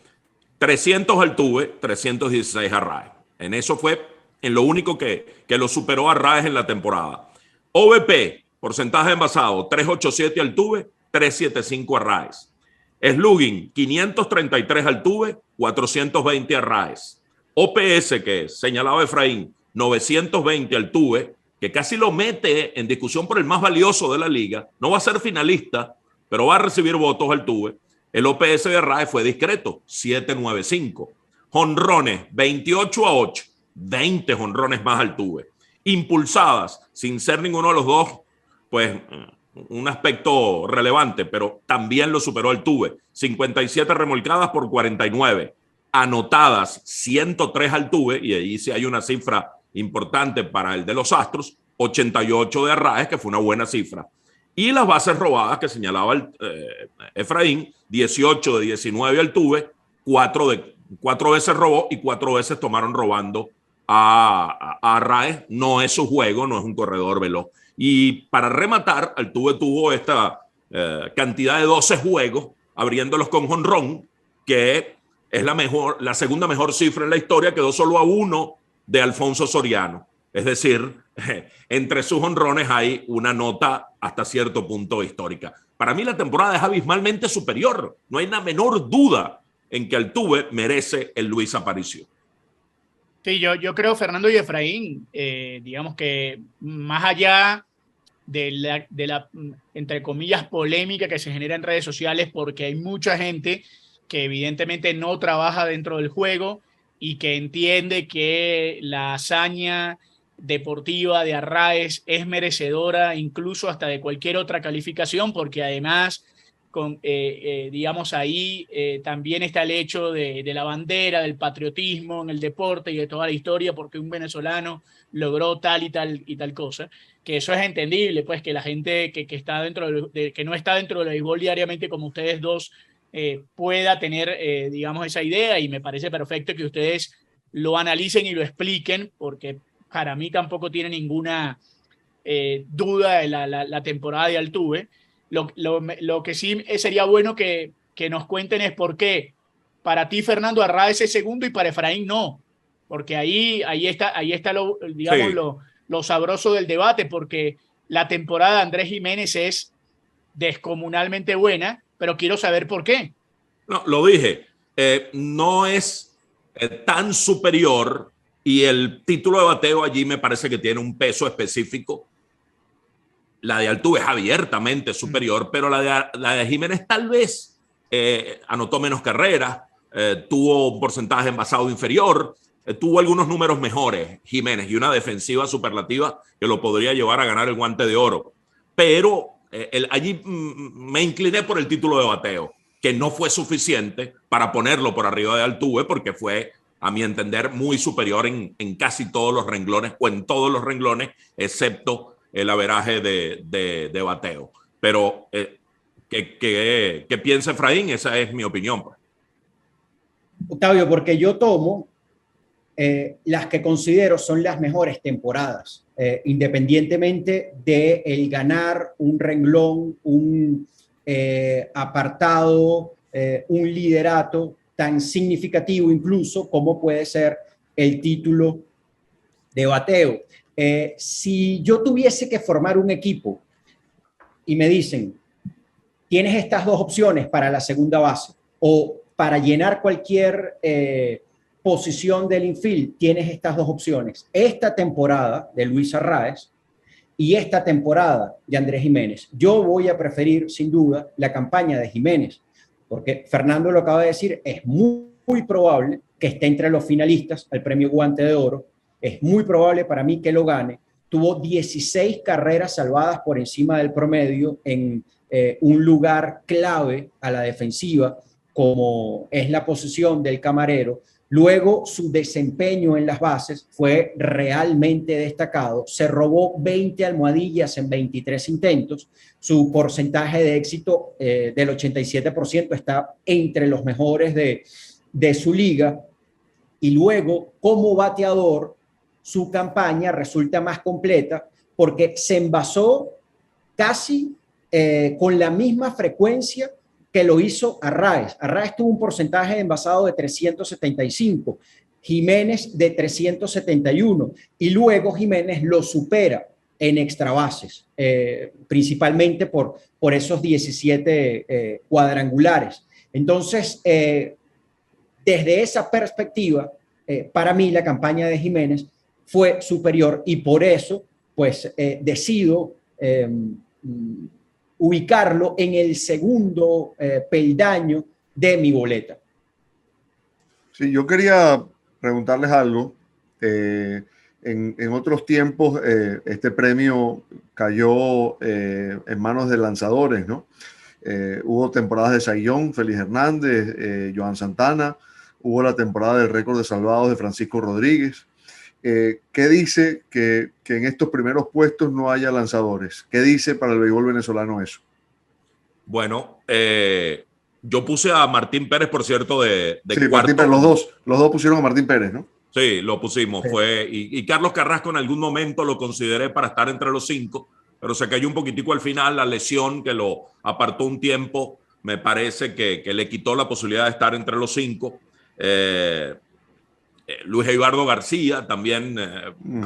300 Altuve, 316 Arraez. En eso fue en lo único que lo superó Arraez en la temporada. OVP, porcentaje de envasado, 387 Altuve, 375 Arraez. Slugging, 533 Altuve, 420 Arraez. OPS, que señalaba Efraín, 920 Altuve, que casi lo mete en discusión por el más valioso de la liga. No va a ser finalista, pero va a recibir votos Altuve. El OPS de Arraez fue discreto, 795. Jonrones, 28-8, 20 jonrones más Altuve. Impulsadas, sin ser ninguno de los dos, pues un aspecto relevante, pero también lo superó Altuve. 57 remolcadas por 49. Anotadas, 103 Altuve, y ahí sí hay una cifra importante para el de los Astros, 88 de Arraez, que fue una buena cifra. Y las bases robadas que señalaba Efraín, 18 de 19 Altuve, 4 veces robó y 4 veces tomaron robando a Arraez. No es su juego, no es un corredor veloz. Y para rematar, Altuve tuvo esta cantidad de 12 juegos, abriéndolos con jonrón, que es la segunda mejor cifra en la historia, quedó solo a 1 de Alfonso Soriano. Es decir, entre sus jonrones hay una nota hasta cierto punto histórica. Para mí la temporada es abismalmente superior. No hay la menor duda en que Altuve merece el Luis Aparicio. Sí, yo creo, Fernando y Efraín, digamos que más allá de la, entre comillas, polémica que se genera en redes sociales, porque hay mucha gente que evidentemente no trabaja dentro del juego y que entiende que la hazaña deportiva de Arraez es merecedora incluso hasta de cualquier otra calificación, porque además, digamos, ahí también está el hecho de la bandera, del patriotismo en el deporte y de toda la historia, porque un venezolano logró tal y tal cosa, que eso es entendible, pues que la gente que está que no está dentro del béisbol diariamente como ustedes dos pueda tener, digamos, esa idea, y me parece perfecto que ustedes lo analicen y lo expliquen, porque para mí tampoco tiene ninguna duda de la temporada de Altuve. Lo que sí sería bueno que nos cuenten es por qué para ti Fernando Arraez es segundo y para Efraín no, porque ahí está digamos, sí, lo sabroso del debate, porque la temporada de Andrés Giménez es descomunalmente buena, pero quiero saber por qué. No, lo dije, no es tan superior, y el título de bateo allí me parece que tiene un peso específico. La de Altuve es abiertamente superior, pero la de Giménez tal vez anotó menos carreras, tuvo un porcentaje envasado inferior, tuvo algunos números mejores Giménez y una defensiva superlativa que lo podría llevar a ganar el Guante de Oro. Pero allí me incliné por el título de bateo, que no fue suficiente para ponerlo por arriba de Altuve, porque fue, a mi entender, muy superior en casi todos los renglones, o en todos los renglones, excepto el averaje de bateo. Pero, ¿qué piensa Efraín? Esa es mi opinión. Octavio, porque yo tomo las que considero son las mejores temporadas, independientemente de el ganar un renglón, un apartado, un liderato tan significativo incluso como puede ser el título de bateo. Si yo tuviese que formar un equipo y me dicen, tienes estas dos opciones para la segunda base o para llenar cualquier posición del infield, tienes estas dos opciones. Esta temporada de Luis Arraez y esta temporada de Andrés Giménez. Yo voy a preferir, sin duda, la campaña de Giménez, porque Fernando lo acaba de decir, es muy probable que esté entre los finalistas al premio Guante de Oro. Es muy probable para mí que lo gane. Tuvo 16 carreras salvadas por encima del promedio en un lugar clave a la defensiva, como es la posición del camarero. Luego, su desempeño en las bases fue realmente destacado. Se robó 20 almohadillas en 23 intentos. Su porcentaje de éxito del 87% está entre los mejores de su liga. Y luego, como bateador, su campaña resulta más completa porque se envasó casi con la misma frecuencia que lo hizo Arraez. Arraez tuvo un porcentaje de envasado de 375, Giménez de 371, y luego Giménez lo supera en extrabases, principalmente por esos 17 cuadrangulares. Entonces, desde esa perspectiva, para mí la campaña de Giménez fue superior y por eso, pues, decido ubicarlo en el segundo peldaño de mi boleta. Sí, yo quería preguntarles algo. En otros tiempos, este premio cayó en manos de lanzadores, ¿no? Hubo temporadas de Sayón, Félix Hernández, Joan Santana, hubo la temporada del récord de salvados de Francisco Rodríguez. ¿Qué dice que en estos primeros puestos no haya lanzadores? ¿Qué dice para el béisbol venezolano eso? Bueno, yo puse a Martín Pérez, por cierto, de sí, cuarto. Martín Pérez, los dos pusieron a Martín Pérez, ¿no? Sí, lo pusimos. Sí. Y Carlos Carrasco en algún momento lo consideré para estar entre los 5, pero se cayó un poquitico al final, la lesión que lo apartó un tiempo, me parece que le quitó la posibilidad de estar entre los 5. Luis Eduardo García también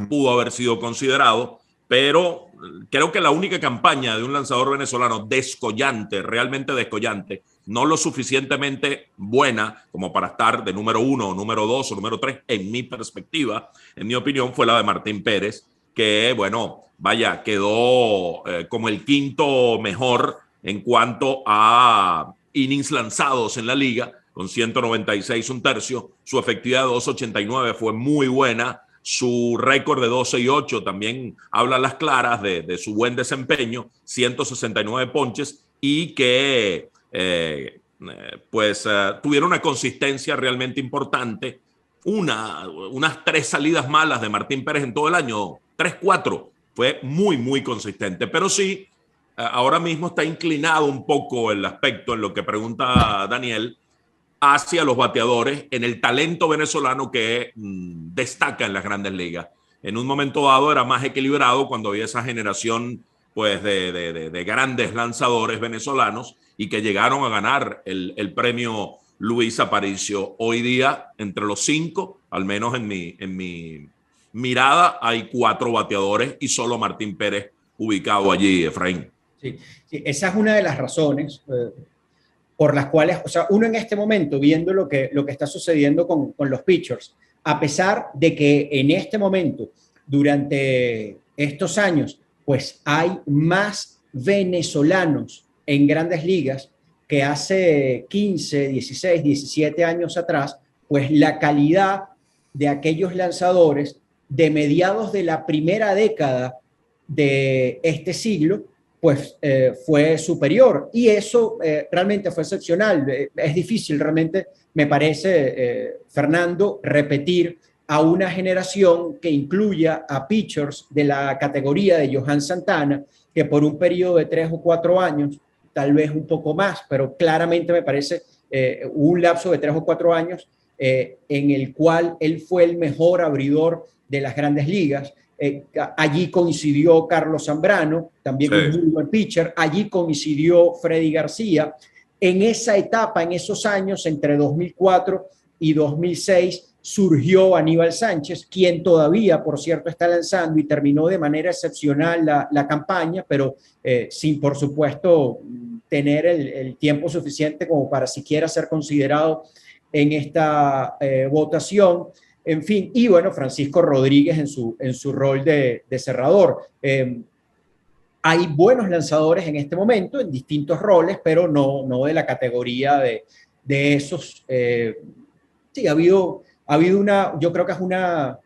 pudo haber sido considerado, pero creo que la única campaña de un lanzador venezolano descollante, realmente descollante, no lo suficientemente buena como para estar de número 1, número 2 o número 3, en mi perspectiva, en mi opinión, fue la de Martín Pérez, que, bueno, vaya, quedó como el quinto mejor en cuanto a innings lanzados en la liga, con 196 un tercio. Su efectividad de 2.89 fue muy buena. Su récord de 12-8 también habla a las claras de su buen desempeño, 169 ponches, y que tuvieron una consistencia realmente importante. Unas 3 salidas malas de Martín Pérez en todo el año, 3-4, fue muy, muy consistente. Pero sí, ahora mismo está inclinado un poco el aspecto en lo que pregunta Daniel, hacia los bateadores, en el talento venezolano que destaca en las grandes ligas. En un momento dado era más equilibrado cuando había esa generación pues, de grandes lanzadores venezolanos y que llegaron a ganar el premio Luis Aparicio. Hoy día, entre los 5, al menos en mi mirada, hay 4 bateadores y solo Martín Pérez ubicado allí, Efraín. Sí, esa es una de las razones por las cuales, o sea, uno en este momento, viendo lo que está sucediendo con los pitchers, a pesar de que en este momento, durante estos años, pues hay más venezolanos en grandes ligas que hace 15, 16, 17 años atrás, pues la calidad de aquellos lanzadores de mediados de la primera década de este siglo, pues fue superior, y eso realmente fue excepcional. Es difícil realmente, me parece, Fernando, repetir a una generación que incluya a pitchers de la categoría de Johan Santana, que por un periodo de 3 o 4 años, tal vez un poco más, pero claramente me parece un lapso de 3 o 4 años en el cual él fue el mejor abridor de las grandes ligas. Allí coincidió Carlos Zambrano, también un muy buen pitcher. Allí coincidió Freddy García. En esa etapa, en esos años, entre 2004 y 2006, surgió Aníbal Sánchez, quien todavía, por cierto, está lanzando y terminó de manera excepcional la campaña, pero sin, por supuesto, tener el tiempo suficiente como para siquiera ser considerado en esta votación. En fin, y bueno, Francisco Rodríguez en su rol de cerrador. Hay buenos lanzadores en este momento, en distintos roles, pero no de la categoría de esos. Sí, ha habido una, yo creo que es una,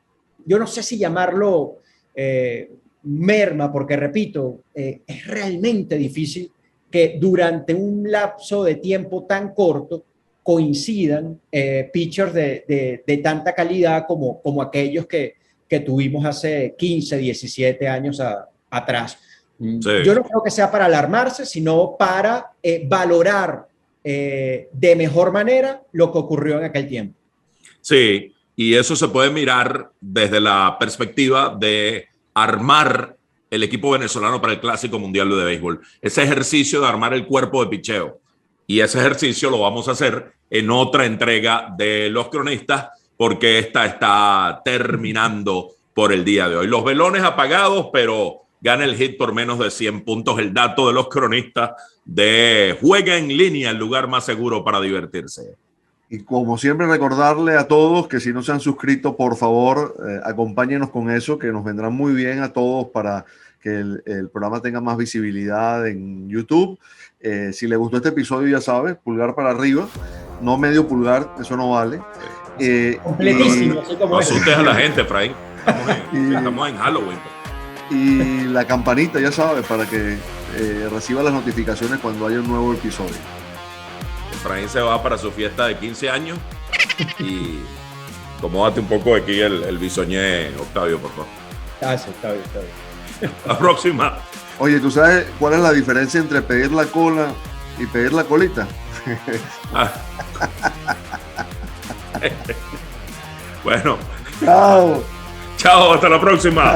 yo no sé si llamarlo merma, porque repito, es realmente difícil que durante un lapso de tiempo tan corto coincidan pitchers de tanta calidad como aquellos que tuvimos hace 15, 17 años atrás. Sí. Yo no creo que sea para alarmarse, sino para valorar de mejor manera lo que ocurrió en aquel tiempo. Sí, y eso se puede mirar desde la perspectiva de armar el equipo venezolano para el Clásico Mundial de Béisbol. Ese ejercicio de armar el cuerpo de picheo. Y ese ejercicio lo vamos a hacer en otra entrega de Los Cronistas, porque esta está terminando por el día de hoy. Los velones apagados, pero gana el hit por menos de 100 puntos. El dato de Los Cronistas de Juega en Línea, el lugar más seguro para divertirse. Y como siempre, recordarle a todos que si no se han suscrito, por favor, acompáñenos con eso, que nos vendrá muy bien a todos para que el programa tenga más visibilidad en YouTube. Si le gustó este episodio, ya sabes, pulgar para arriba, no medio pulgar, eso no vale. Completísimo. No asustes a la gente, Efraín. Estamos en Halloween. Y la campanita, ya sabes, para que reciba las notificaciones cuando haya un nuevo episodio. Efraín se va para su fiesta de 15 años y Acomódate un poco aquí el bisoñé, Octavio, por favor. Está bien. La próxima. Oye, ¿tú sabes cuál es la diferencia entre pedir la cola y pedir la colita? Ah. Bueno, Chao. chao, hasta la próxima.